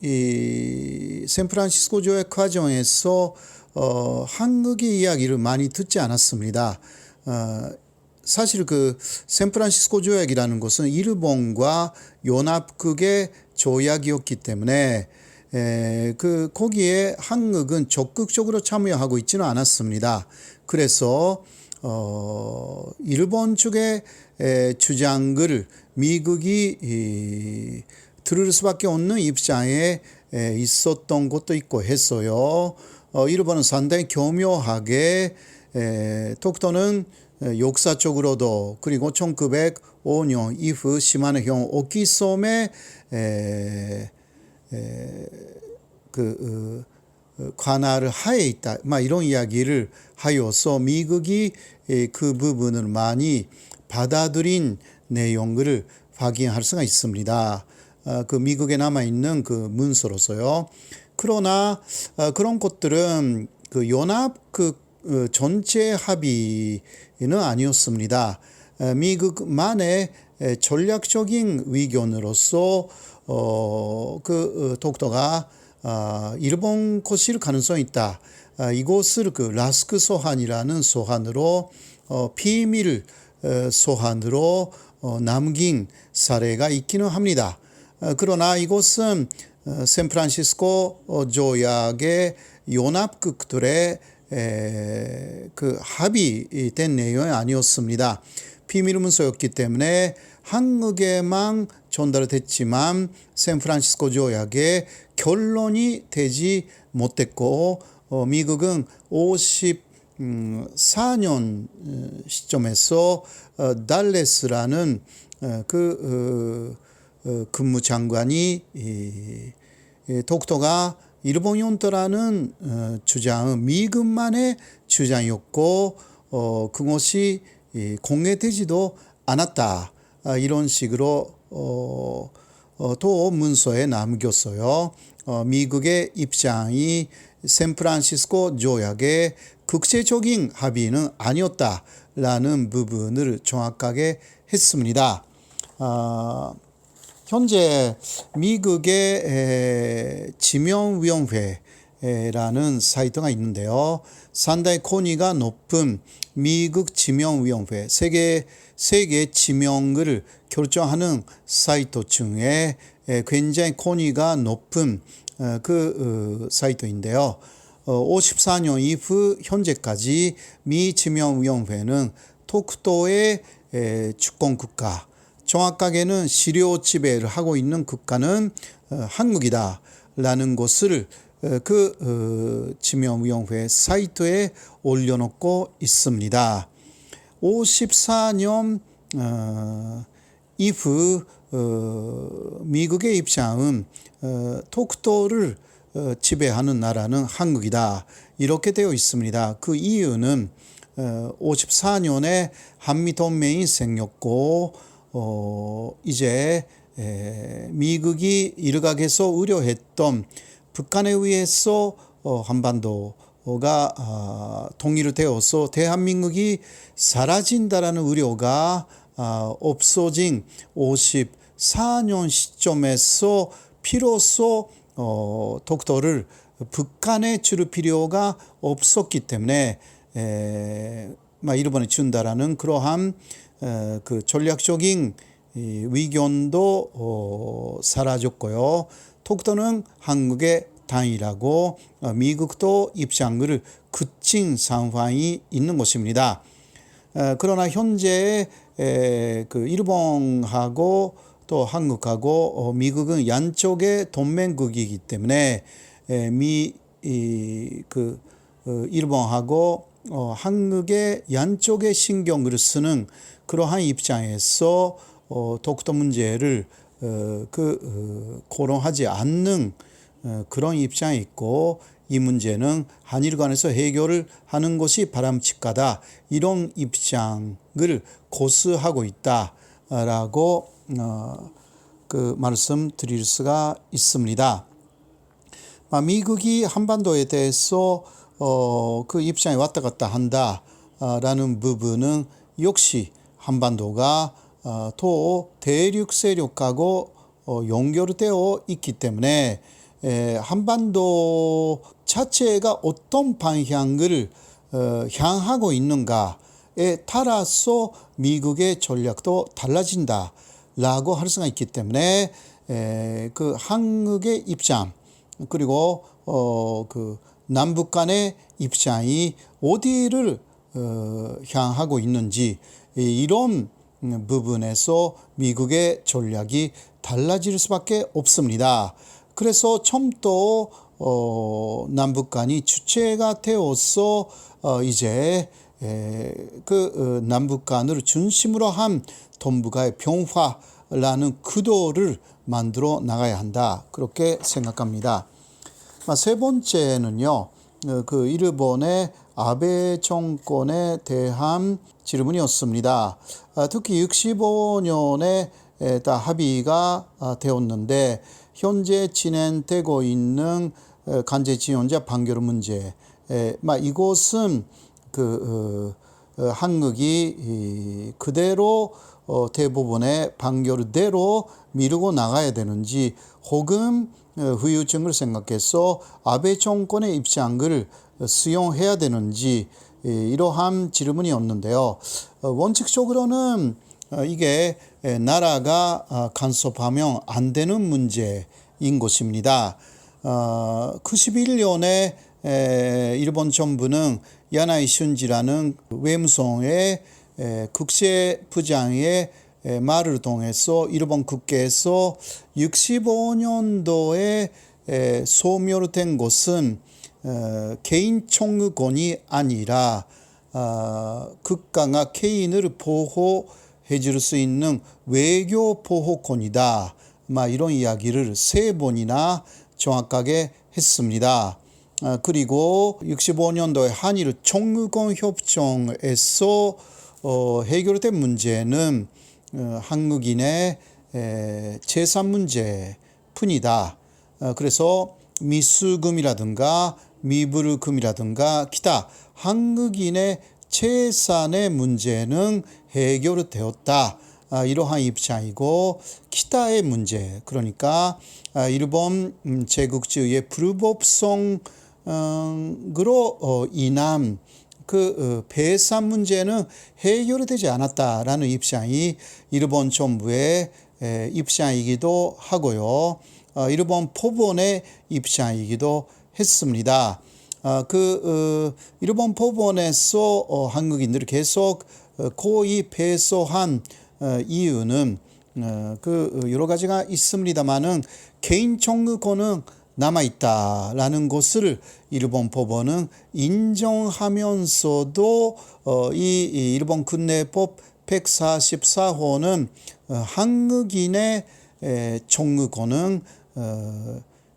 샌프란시스코 조약 과정에서 한국의 이야기를 많이 듣지 않았습니다. 사실 그 샌프란시스코 조약이라는 것은 일본과 연합국의 조약이었기 때문에 그 거기에 한국은 적극적으로 참여하고 있지는 않았습니다. 그래서 일본 측의 주장을 미국이 들을 수밖에 없는 입장에 있었던 것도 있고 해서요. 일본은 상당히 교묘하게 독도는 역사적으로도 그리고 1905년 이후 시마네형 오키섬에 관할을 하에 있다. 이런 이야기를 하여서 미국이 그 부분을 많이 받아들인 내용을 확인할 수가 있습니다. 그 미국에 남아있는 그 문서로서요. 그러나 그런 것들은 그 연합국 전체 합의는 아니었습니다. 미국만의 전략적인 의견으로서 그 독도가 일본 것일 가능성이 있다. 이곳을 그 라스크 소환이라는 소환으로 비밀 소환으로 남긴 사례가 있기는 합니다. 그러나 이것은 샌프란시스코 조약의 연합국들의 그 합의된 내용이 아니었습니다. 비밀 문서였기 때문에 한국에만 전달됐지만 샌프란시스코 조약의 결론이 되지 못했고 미국은 2004년 시점에서 달레스라는 근무 장관이 독도가 일본 영토라는 주장은 미국만의 주장이었고 그것이 공개되지도 않았다. 이런 식으로 또 문서에 남겼어요. 미국의 입장이 샌프란시스코 조약의 국제적인 합의는 아니었다라는 부분을 정확하게 했습니다. 현재 미국의 지명위원회라는 사이트가 있는데요. 상당히 권위가 높은 미국 지명위원회, 세계 지명을 결정하는 사이트 중에 굉장히 권위가 높은 사이트인데요. 54년 이후 현재까지 미 지명위원회는 독도의 주권국가, 정확하게는 시료 지배를 하고 있는 국가는 한국이다라는 것을 지명위원회 사이트에 올려놓고 있습니다. 54년 이후 미국의 입장은 독도를 지배하는 나라는 한국이다. 이렇게 되어 있습니다. 그 이유는 54년에 한미동맹이 생겼고 이제 미국이 일각에서 우려했던 북한에 의해서 한반도가 통일이 되어서 대한민국이 사라진다라는 우려가 없어진 54년 시점에서 비로소 독도를 북한에 줄 필요가 없었기 때문에 일본에 준다라는 그러한 전략적인 위견도 사라졌고요. 독도는 한국의 땅이라고 미국도 입장을 굳힌 상황이 있는 것입니다. 그러나 현재 일본하고 또 한국하고 미국은 양쪽의 동맹국이기 때문에 일본하고 한국의 양쪽의 신경을 쓰는 그러한 입장에서 독도 문제를 고려하지 않는 그런 입장이 있고 이 문제는 한일 간에서 해결을 하는 것이 바람직하다. 이런 입장을 고수하고 있다라고 말씀드릴 수가 있습니다. 미국이 한반도에 대해서 그 입장이 왔다 갔다 한다라는 부분은 역시 한반도가 또 대륙 세력하고 연결되어 있기 때문에 한반도 자체가 어떤 방향을 향하고 있는가에 따라서 미국의 전략도 달라진다라고 할 수가 있기 때문에 한국의 입장 그리고 남북 간의 입장이 어디를 향하고 있는지 이런 부분에서 미국의 전략이 달라질 수밖에 없습니다. 그래서 처음부터 남북 간이 주체가 되어서 이제 남북 간을 중심으로 한 동북아의 평화라는 구도를 만들어 나가야 한다. 그렇게 생각합니다. 세 번째는요. 일본의 아베 정권에 대한 질문이었습니다. 특히 65년에 다 합의가 되었는데 현재 진행되고 있는 강제징용자 판결 문제, 이것은 한국이 그대로 대부분의 판결대로 미루고 나가야 되는지 혹은 후유증을 생각해서 아베 정권의 입장을 수용해야 되는지 이러한 질문이었는데요. 원칙적으로는 이게 나라가 간섭하면 안 되는 문제인 것입니다. 91년에 일본 정부는 야나이 슌지라는 외무성의 국세부장의 말을 통해서 일본 국회에서 65년도에 소멸된 것은 개인 총무권이 아니라 국가가 개인을 보호해 줄 수 있는 외교 보호권이다. 이런 이야기를 3번이나 정확하게 했습니다. 그리고 65년도에 한일 총무권 협정에서 해결된 문제는 한국인의 재산 문제뿐이다. 그래서 미수금이라든가 미불금이라든가 기타 한국인의 재산의 문제는 해결되었다. 이러한 입장이고 기타의 문제, 그러니까 일본 제국주의의 불법성으로 인한 그 배상 문제는 해결되지 않았다라는 입장이 일본 정부의 입장이기도 하고요. 일본 법원의 입장이기도 했습니다. 일본 법원에서 한국인들을 계속 고의 패소한 이유는 여러 가지가 있습니다만은 개인 청구권은 남아 있다라는 것을 일본 법원은 인정하면서도 이 일본 군내법 144호는 한국인의 청구권은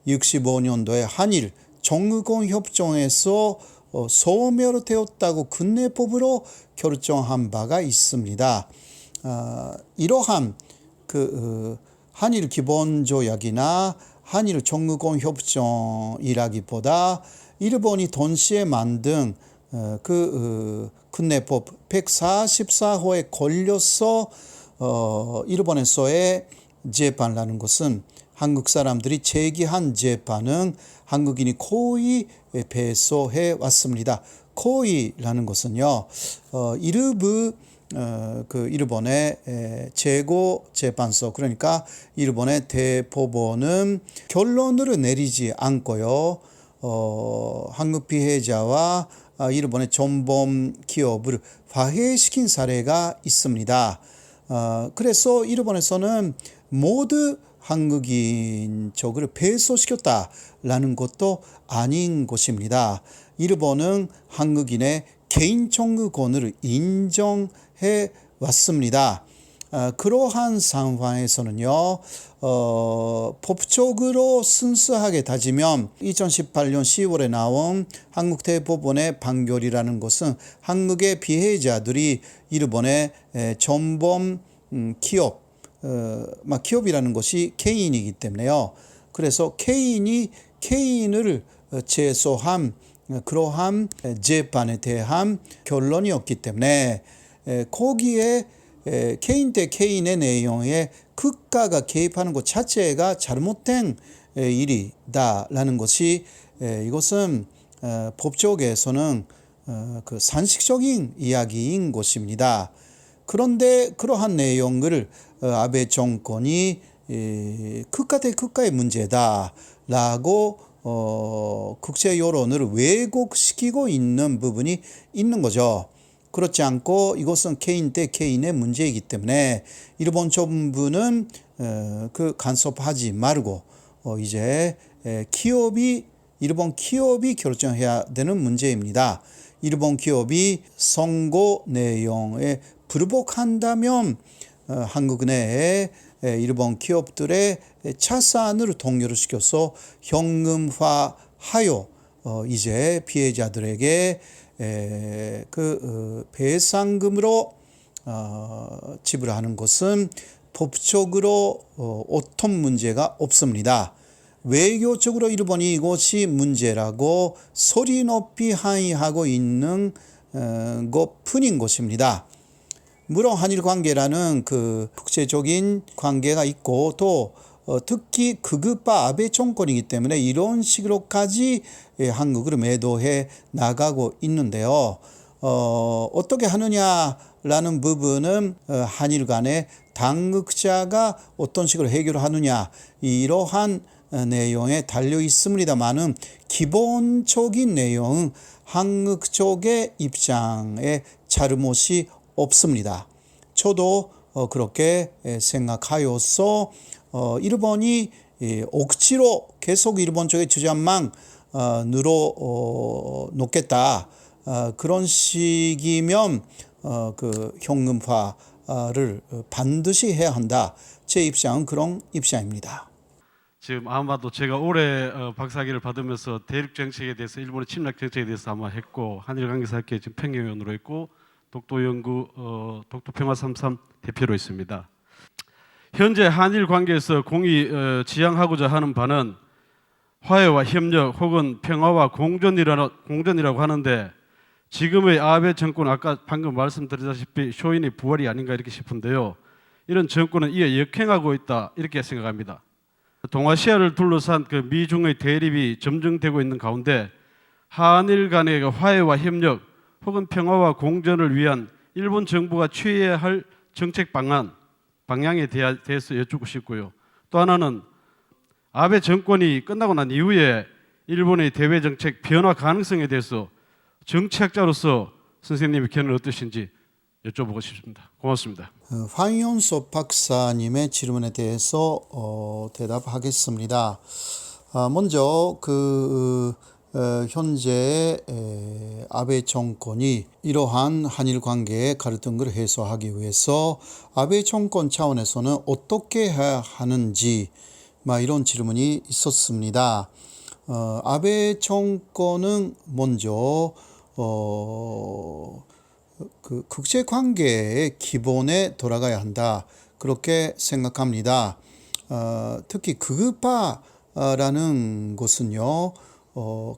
65년도에 한일 청구권 협정에서 소멸되었다고 군내법으로 결정한 바가 있습니다. 이러한 한일 기본조약이나 한일 청구권 협정이라기보다 일본이 동시에 만든 군내법 144호에 걸려서 일본에서의 재판이라는 것은 한국 사람들이 제기한 재판은 한국인이 고의 패소해 왔습니다. 고의라는 것은요, 일부 일본의 최고 재판소, 그러니까 일본의 대법원은 결론을 내리지 않고요, 한국 피해자와 일본의 전범 기업을 화해시킨 사례가 있습니다. 그래서 일본에서는 모두 한국인 쪽을 패소시켰다라는 것도 아닌 것입니다. 일본은 한국인의 개인 청구권을 인정해 왔습니다. 그러한 상황에서는요, 법적으로 순수하게 따지면 2018년 10월에 나온 한국 대법원의 판결이라는 것은 한국의 피해자들이 일본의 전범 기업, 기업이라는 것이 개인이기 때문에요. 그래서 개인이 개인을 제소한 그러한 재판에 대한 결론이었기 때문에 거기에 개인 대 개인의 내용에 국가가 개입하는 것 자체가 잘못된 일이다라는 것이 이것은 법적에서는 상식적인 이야기인 것입니다. 그런데 그러한 내용을 아베 정권이 국가 대 국가의 문제다라고 국제 여론을 왜곡시키고 있는 부분이 있는 거죠. 그렇지 않고 이것은 개인 대 개인의 문제이기 때문에 일본 정부는 간섭하지 말고 이제 일본 기업이 결정해야 되는 문제입니다. 일본 기업이 선고 내용에 불복한다면 한국 내에 일본 기업들의 자산을 동결을 시켜서 현금화하여 이제 피해자들에게 배상금으로 지불하는 것은 법적으로 어떤 문제가 없습니다. 외교적으로 일본이 이것이 문제라고 소리 높이 항의하고 있는 것뿐인 것입니다. 물론 한일 관계라는 국제적인 관계가 있고 또 특히 극우파 아베 정권이기 때문에 이런 식으로까지 한국을 매도해 나가고 있는데요. 어떻게 하느냐라는 부분은 한일 간의 당국자가 어떤 식으로 해결하느냐 이러한 내용에 달려 있습니다만은 기본적인 내용은 한국 쪽의 입장에 잘못이 없습니다. 저도 그렇게 생각하여서 일본이 억지로 계속 일본 쪽의 주장만 늘어놓겠다. 그런 식이면 그 현금화를 반드시 해야 한다. 제 입장은 그런 입장입니다. 지금 아마도 제가 올해 박사학위를 받으면서 대륙 정책에 대해서 일본의 침략 정책에 대해서 아마 했고 한일 관계사학회 지금 평경위원으로 했고 독도 연구 독도 평화 33 대표로 있습니다. 현재 한일 관계에서 공이 지향하고자 하는 바는 화해와 협력 혹은 평화와 공존이라고 하는데 지금의 아베 정권 아까 방금 말씀드렸다시피 쇼인의 부활이 아닌가 이렇게 싶은데요. 이런 정권은 이에 역행하고 있다 이렇게 생각합니다. 동아시아를 둘러싼 그 미중의 대립이 점증되고 있는 가운데 한일 간의 화해와 협력 혹은 평화와 공존을 위한 일본 정부가 취해야 할 정책 방향에 대해서 여쭙고 싶고요. 또 하나는 아베 정권이 끝나고 난 이후에 일본의 대외 정책 변화 가능성에 대해서 정치학자로서 선생님의 견해는 어떠신지 여쭤보고 싶습니다. 고맙습니다. 황윤섭 박사님의 질문에 대해서 대답하겠습니다. 먼저 현재 아베 정권이 이러한 한일 관계의 갈등을 해소하기 위해서 아베 정권 차원에서는 어떻게 해야 하는지 이런 질문이 있었습니다. 아베 정권은 먼저 그 국제 관계의 기본에 돌아가야 한다 그렇게 생각합니다. 특히 극우파라는 것은요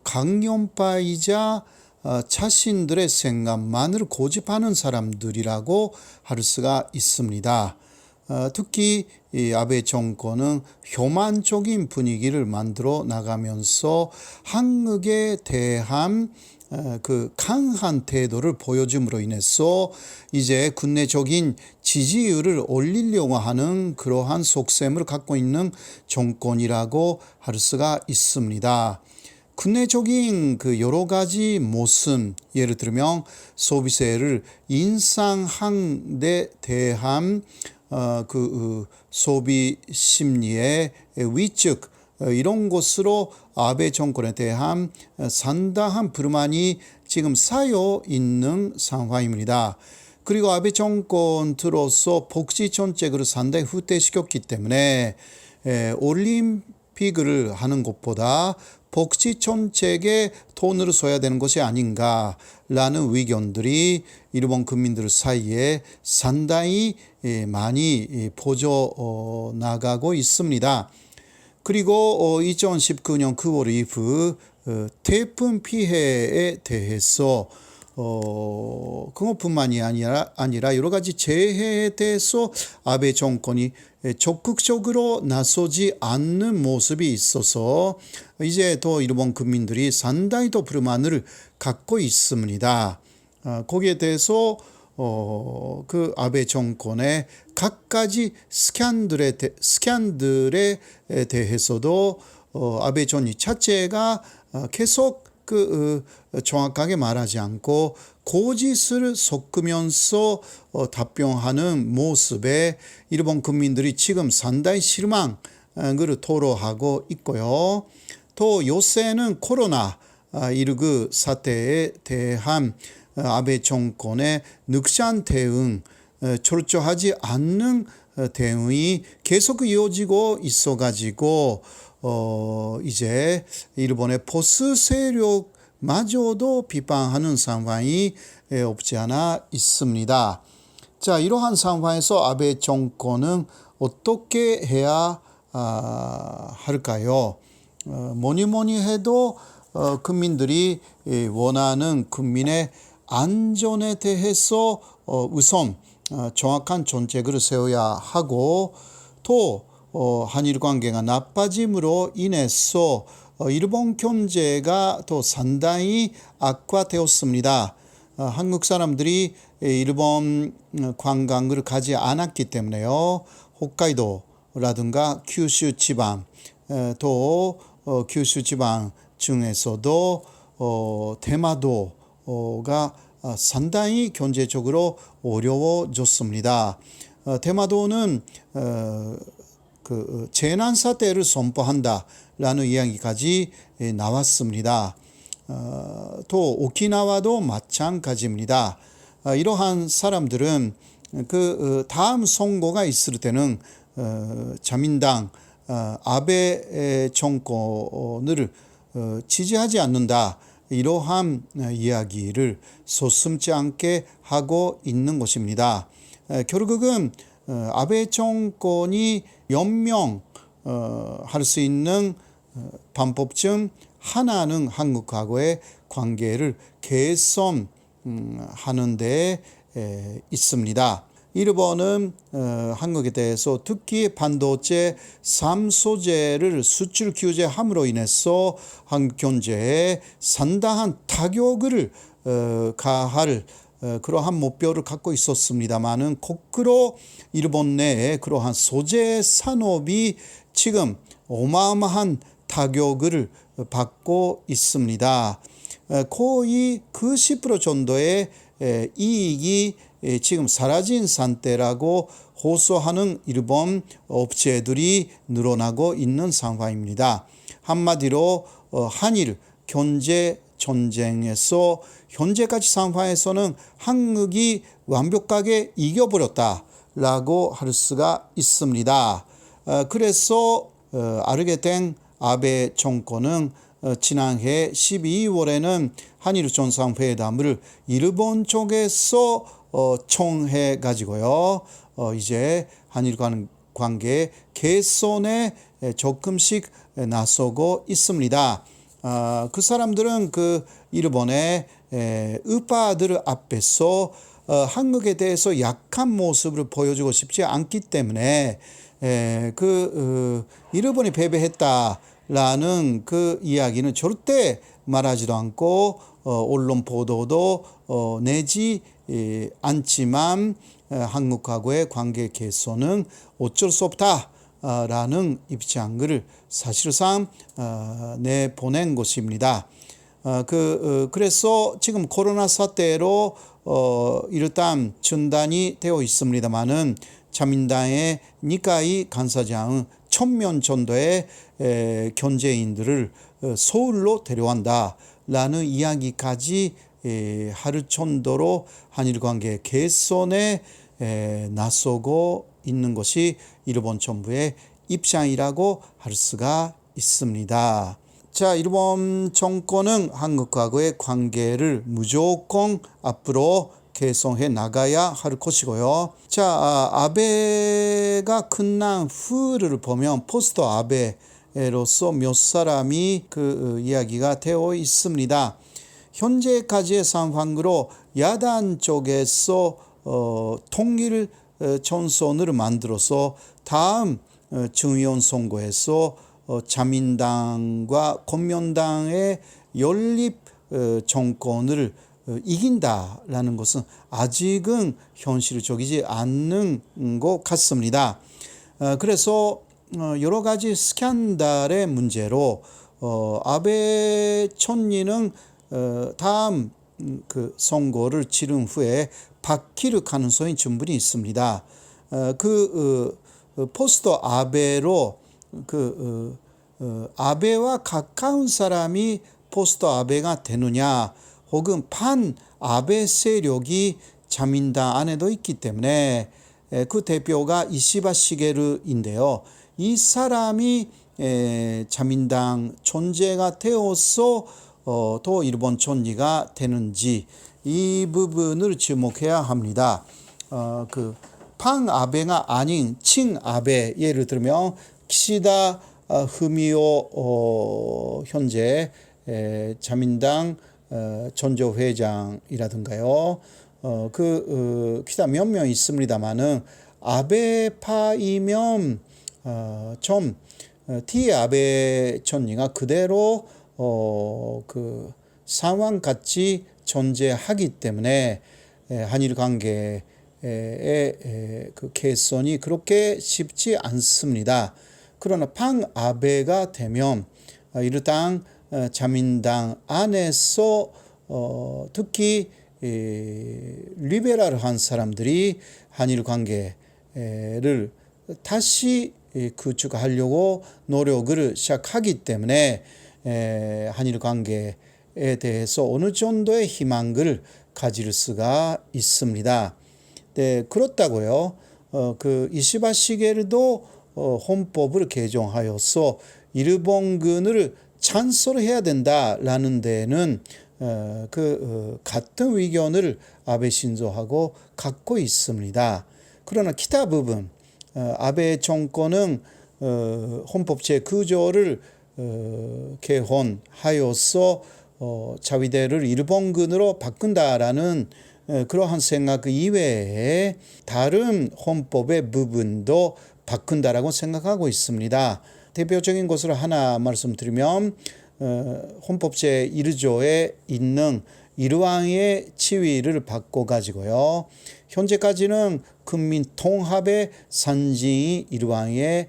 강경파이자 자신들의 생각만을 고집하는 사람들이라고 할 수가 있습니다. 특히 이 아베 정권은 교만적인 분위기를 만들어 나가면서 한국에 대한 그 강한 태도를 보여줌으로 인해서 이제 국내적인 지지율을 올리려고 하는 그러한 속셈을 갖고 있는 정권이라고 할 수가 있습니다. 국내적인 그 여러 가지 모습, 예를 들면 소비세를 인상한 데 대한 소비 심리의 위축 이런 것으로 아베 정권에 대한 상당한 불만이 지금 쌓여 있는 상황입니다. 그리고 아베 정권 들어서 복지 정책을 상당히 후퇴시켰기 때문에 올림픽을 하는 것보다 복지 정책에 돈을 써야 되는 것이 아닌가라는 의견들이 일본 국민들 사이에 상당히 많이 퍼져 나가고 있습니다. 그리고 2019년 9월 이후 태풍 피해에 대해서 그것뿐만이 아니라 여러 가지 재해에 대해서 아베 정권이 적극적으로 나서지 않는 모습이 있어서 이제 또 일본 국민들이 상당히 더 불만을 갖고 있습니다. 거기에 대해서 그 아베 정권의 각가지 스캔들에 대해서도 아베 전 자체가 계속 정확하게 말하지 않고 거짓을 섞으면서 답변하는 모습에 일본 국민들이 지금 상당히 실망을 토로하고 있고요. 또 요새는 코로나19 사태에 대한 아베 정권의 늑장 대응, 철저하지 않는 대응이 계속 이어지고 있어가지고 이제 일본의 보수 세력마저도 비판하는 상황이 없지 않아 있습니다. 자, 이러한 상황에서 아베 정권은 어떻게 해야 할까요? 뭐니 해도 국민들이 원하는 국민의 안전에 대해서 우선 정확한 정책을 세워야 하고 또 한일 관계가 나빠짐으로 인해서 일본 경제가 또 상당히 악화되었습니다. 한국 사람들이 일본 관광을 가지 않았기 때문에요. 홋카이도라든가 규슈 지방 또 규슈 지방 중에서도 대마도가 상당히 경제적으로 어려워졌습니다. 대마도는 그 재난 사태를 선포한다라는 이야기까지 나왔습니다. 또 오키나와도 마찬가지입니다. 이러한 사람들은 그 다음 선거가 있을 때는 자민당 아베 정권을 지지하지 않는다. 이러한 이야기를 서슴지 않게 하고 있는 것입니다. 결국은 아베 정권이 연명할 수 있는 방법 중 하나는 한국하고의 관계를 개선하는 데 있습니다. 일본은 한국에 대해서 특히 반도체 3소재를 수출 규제함으로 인해서 한국 경제에 상당한 타격을 가할 그러한 목표를 갖고 있었습니다만은 거꾸로 일본 내에 그러한 소재 산업이 지금 어마어마한 타격을 받고 있습니다. 거의 90% 정도의 이익이 지금 사라진 상태라고 호소하는 일본 업체들이 늘어나고 있는 상황입니다. 한마디로 한일 경제 전쟁에서 현재까지 상황에서는 한국이 완벽하게 이겨버렸다라고 할 수가 있습니다. 그래서 알게 된 아베 정권은 지난해 12월에는 한일 정상회담을 일본 쪽에서 청해 가지고요. 이제 한일 관계 개선에 조금씩 나서고 있습니다. 그 사람들은 그 일본의 의파들 앞에서 한국에 대해서 약한 모습을 보여주고 싶지 않기 때문에 일본이 패배했다라는 그 이야기는 절대 말하지도 않고 언론 보도도 내지 않지만 한국하고의 관계 개선은 어쩔 수 없다라는 입장을 사실상 내보낸 것입니다. 그래서 지금 코로나 사태로 일단 중단이 되어 있습니다만은 자민당의 니카이 간사장은 1000명 정도의 경제인들을 서울로 데려간다라는 이야기까지 할 정도로 한일 관계 개선에 나서고 있는 것이 일본 정부의 입장이라고 할 수가 있습니다. 자, 일본 정권은 한국과의 관계를 무조건 앞으로 개선해 나가야 할 것이고요. 자, 아베가 끝난 후를 보면 포스트 아베로서 몇 사람이 그 이야기가 되어 있습니다. 현재까지의 상황으로 야당 쪽에서 통일 전선을 만들어서 다음 중의원 선거에서 자민당과 공명당의 연립 정권을 이긴다라는 것은 아직은 현실적이지 않는 것 같습니다. 그래서 여러 가지 스캔들의 문제로 아베 총리는 다음 그 선거를 치른 후에 바뀔 가능성이 충분히 있습니다. 포스트 아베로 아베와 가까운 사람이 포스트 아베가 되느냐, 혹은 반 아베 세력이 자민당 안에도 있기 때문에 그 대표가 이시바 시게루인데요. 이 사람이 자민당 존재가 되어서 또 일본 총리가 되는지 이 부분을 주목해야 합니다. 판 아베가 아닌 친 아베, 예를 들면 키시다 후미오 현재 자민당 전조회장이라든가요. 키시다 몇 명 있습니다만은 아베파이면 좀 T 아베 총리가 그대로 상황 같이 존재하기 때문에 한일 관계의 그 개선이 그렇게 쉽지 않습니다. 그러나 판 아베가 되면 일단 자민당 안에서 특히 리베랄한 사람들이 한일 관계를 다시 구축하려고 노력을 시작하기 때문에 한일 관계에 대해서 어느 정도의 희망을 가질 수가 있습니다. 네, 그렇다고요. 그 이시바 시게르도 헌법을 개정하여서 일본군을 찬설해야 된다라는 데는 같은 의견을 아베 신조하고 갖고 있습니다. 그러나 기타 부분 아베 정권은 헌법 제9조를 개헌하여서 자위대를 일본군으로 바꾼다라는 그러한 생각 이외에 다른 헌법의 부분도 바꾼다라고 생각하고 있습니다. 대표적인 것을 하나 말씀드리면 헌법 제1조에 있는 일왕의 지위를 바꿔가지고요. 현재까지는 국민 통합의 상징이 일왕의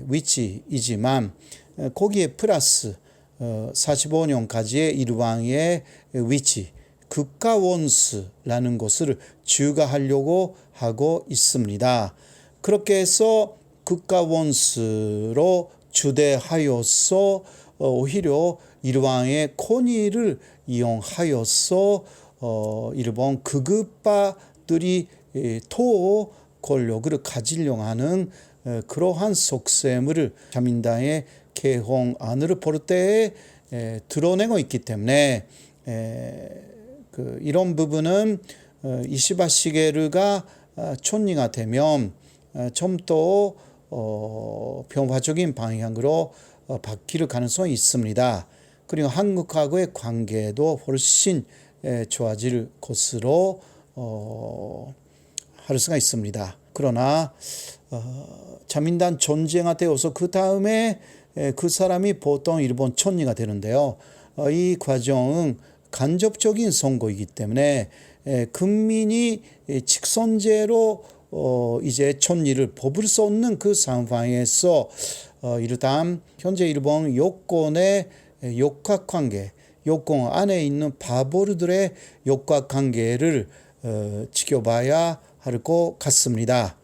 위치이지만 거기에 플러스 45년까지의 일왕의 위치, 국가원수라는 것을 추가하려고 하고 있습니다. 그렇게 해서 국가원수로 주대하여서 오히려 일왕의 권위를 이용하여서 일본 극우파들이 더 권력을 가지려고 하는 그러한 속셈을 자민당의 개헌안을 볼 때에 드러내고 있기 때문에 이런 부분은 이시바 시게르가 총리가 되면 좀 더 평화적인 방향으로 바뀔 가능성이 있습니다. 그리고 한국하고의 관계도 훨씬 좋아질 것으로 할 수가 있습니다. 그러나 자민당 존재가 되어서 그 다음에 그 사람이 보통 일본 총리가 되는데요. 이 과정은 간접적인 선거이기 때문에 국민이 직선제로 이제 총리를 뽑을 수 없는 그 상황에서 일단 현재 일본 여권의 역학관계, 여권 안에 있는 바보들의 역학관계를 지켜봐야 할 것 같습니다.